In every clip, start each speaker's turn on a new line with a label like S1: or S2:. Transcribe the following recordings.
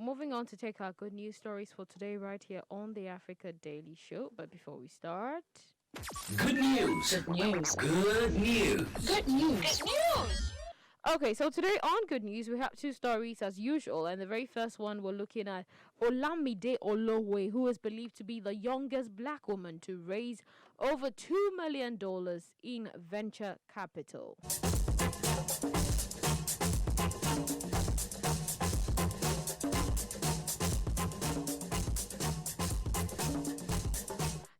S1: Moving on to take our good news stories for today, right here on the Africa Daily Show. But before we start,
S2: Good news.
S3: Good news.
S2: Good news.
S3: Good news.
S1: okay, so today on Good News, we have two stories as usual. And the very first one, we're looking at Olamide Olowe, who is believed to be the youngest black woman to raise over $2 million in venture capital.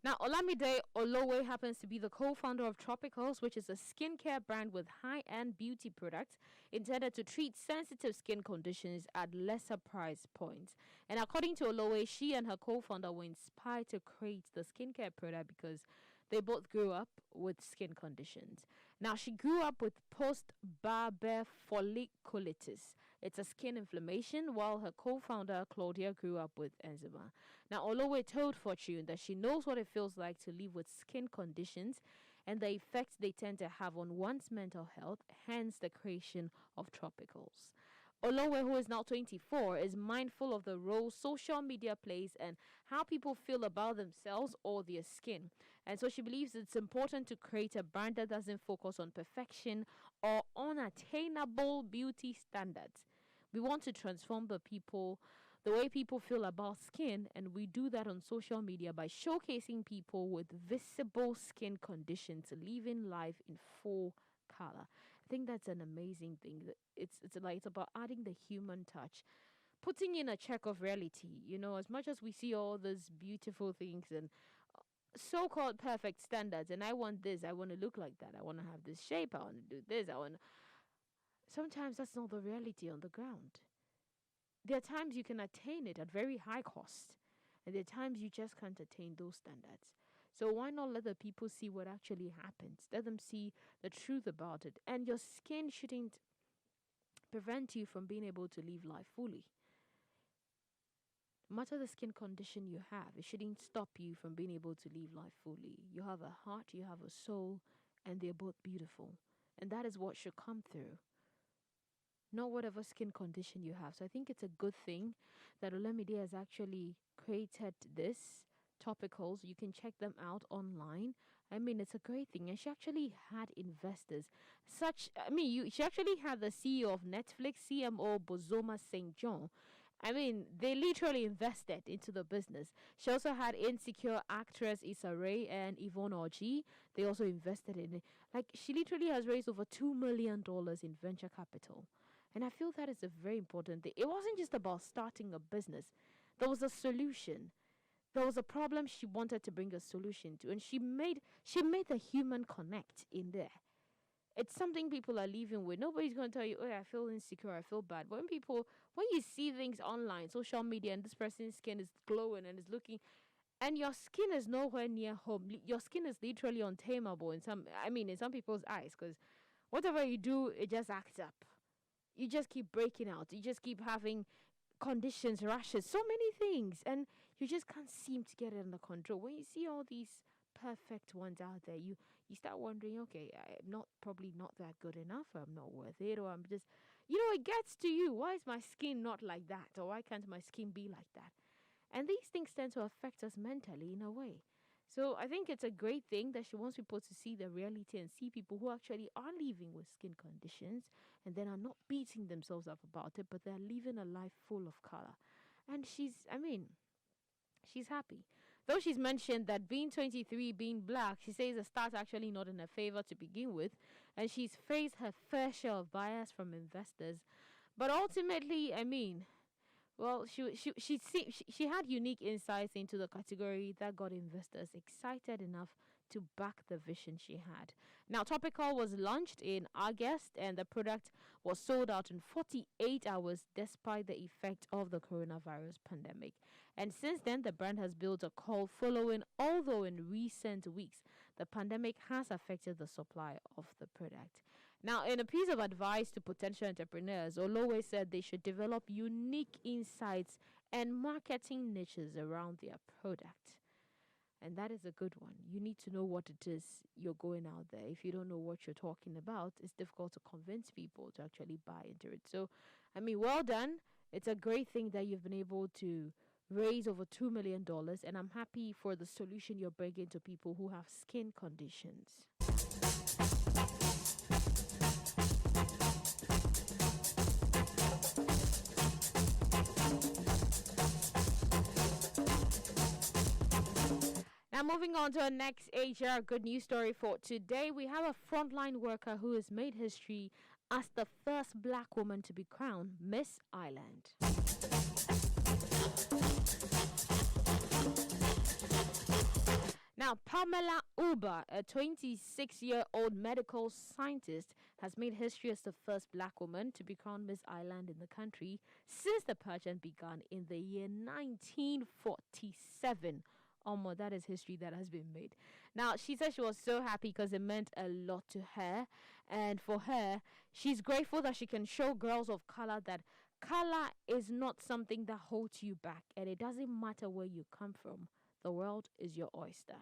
S1: Now, Olamide Olowe happens to be the co-founder of Tropicals, which is a skincare brand with high-end beauty products intended to treat sensitive skin conditions at lesser price points. And according to Olowe, she and her co-founder were inspired to create the skincare product because they both grew up with skin conditions. Now, she grew up with post-Barber folliculitis. It's a skin inflammation, while her co-founder, Claudia, grew up with eczema. Now, Olowe told Fortune that she knows what it feels like to live with skin conditions and the effects they tend to have on one's mental health, hence the creation of Tropicals. Olowe, who is now 24, is mindful of the role social media plays and how people feel about themselves or their skin. And so she believes it's important to create a brand that doesn't focus on perfection or unattainable beauty standards. We want to transform the way people feel about skin, and we do that on social media by showcasing people with visible skin conditions living life in full color. I think that's an amazing thing. It's about adding the human touch, putting in a check of reality. You know, as much as we see all these beautiful things and so-called perfect standards, and I want this, I want to look like that, I want to have this shape, I want to do this, sometimes that's not the reality on the ground. There are times you can attain it at very high cost, and there are times you just can't attain those standards. So why not let the people see what actually happens? Let them see the truth about it. And your skin shouldn't prevent you from being able to live life fully. No matter the skin condition you have, it shouldn't stop you from being able to live life fully. You have a heart, you have a soul, and they're both beautiful. And that is what should come through. Not whatever skin condition you have. So I think it's a good thing that Olamide has actually created this topicals. You can check them out online. I mean, it's a great thing. And she actually had investors. She actually had the CEO of Netflix, CMO Bozoma St. John. I mean, they literally invested into the business. She also had Insecure actress Issa Rae and Yvonne Orji. They also invested in it. Like, she literally has raised over $2 million in venture capital. And I feel that is a very important thing. It wasn't just about starting a business. There was a solution. There was a problem she wanted to bring a solution to. And she made the human connect in there. It's something people are living with. Nobody's going to tell you, oh, I feel insecure, I feel bad. When you see things online, social media, and this person's skin is glowing and is looking, and your skin is nowhere near home. Your skin is literally untamable in some people's eyes, because whatever you do, it just acts up. You just keep breaking out. You just keep having conditions, rashes, so many things. And you just can't seem to get it under control. When you see all these perfect ones out there, you start wondering, okay, I'm probably not that good enough. I'm not worth it. Or I'm just, it gets to you. Why is my skin not like that? Or why can't my skin be like that? And these things tend to affect us mentally in a way. So I think it's a great thing that she wants people to see the reality and see people who actually are living with skin conditions and then are not beating themselves up about it, but they're living a life full of color. And she's happy. Though she's mentioned that being 23, being black, she says the start's actually not in her favor to begin with, and she's faced her fair share of bias from investors. But ultimately, well, she had unique insights into the category that got investors excited enough to back the vision she had. Now, Topical was launched in August, and the product was sold out in 48 hours despite the effect of the coronavirus pandemic. And since then, the brand has built a cult following, although in recent weeks, the pandemic has affected the supply of the product. Now, in a piece of advice to potential entrepreneurs, Olowe said they should develop unique insights and marketing niches around their product. And that is a good one. You need to know what it is you're going out there. If you don't know what you're talking about, it's difficult to convince people to actually buy into it. So, well done. It's a great thing that you've been able to raise over $2 million, and I'm happy for the solution you're bringing to people who have skin conditions. Now, moving on to our next HR good news story for today, we have a frontline worker who has made history as the first black woman to be crowned Miss Island. Now, Pamela Uba, a 26-year-old medical scientist, has made history as the first black woman to be crowned Miss Island in the country since the pageant began in the year 1947. That is history that has been made. Now, she said she was so happy because it meant a lot to her. And for her, she's grateful that she can show girls of color that color is not something that holds you back. And it doesn't matter where you come from. The world is your oyster.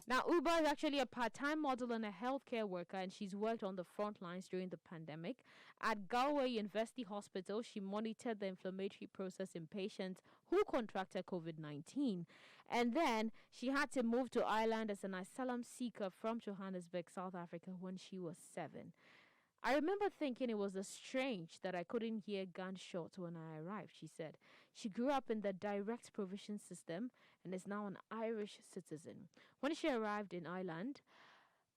S1: Now, Uba is actually a part-time model and a healthcare worker, and she's worked on the front lines during the pandemic. At Galway University Hospital, she monitored the inflammatory process in patients who contracted COVID-19. And then she had to move to Ireland as an asylum seeker from Johannesburg, South Africa, when she was 7. I remember thinking it was strange that I couldn't hear gunshots when I arrived, she said. She grew up in the direct provision system and is now an Irish citizen. When she arrived in Ireland,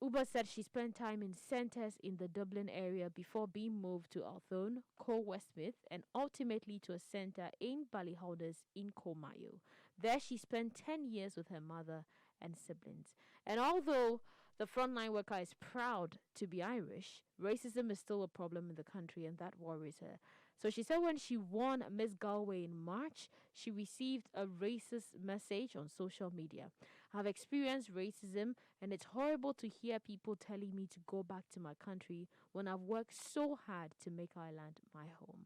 S1: Uba said she spent time in centres in the Dublin area before being moved to Athlone, Co-Westmeath, and ultimately to a centre in Ballyhalders in Comayo. There she spent 10 years with her mother and siblings. And although the frontline worker is proud to be Irish, racism is still a problem in the country, and that worries her. So she said when she won Miss Galway in March, she received a racist message on social media. I've experienced racism, and it's horrible to hear people telling me to go back to my country when I've worked so hard to make Ireland my home.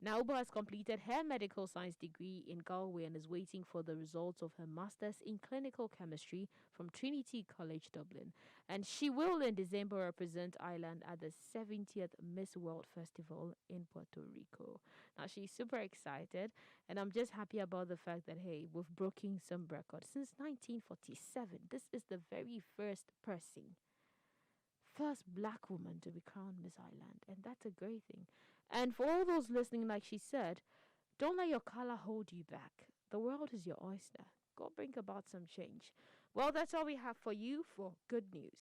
S1: Now, Uba has completed her medical science degree in Galway and is waiting for the results of her master's in clinical chemistry from Trinity College Dublin. And she will in December represent Ireland at the 70th Miss World Festival in Puerto Rico. Now, she's super excited, and I'm just happy about the fact that, hey, we've broken some records. Since 1947, this is the very first black woman to be crowned Miss Ireland, and that's a great thing. And for all those listening, like she said, don't let your color hold you back. The world is your oyster. Go bring about some change. Well, that's all we have for you for good news.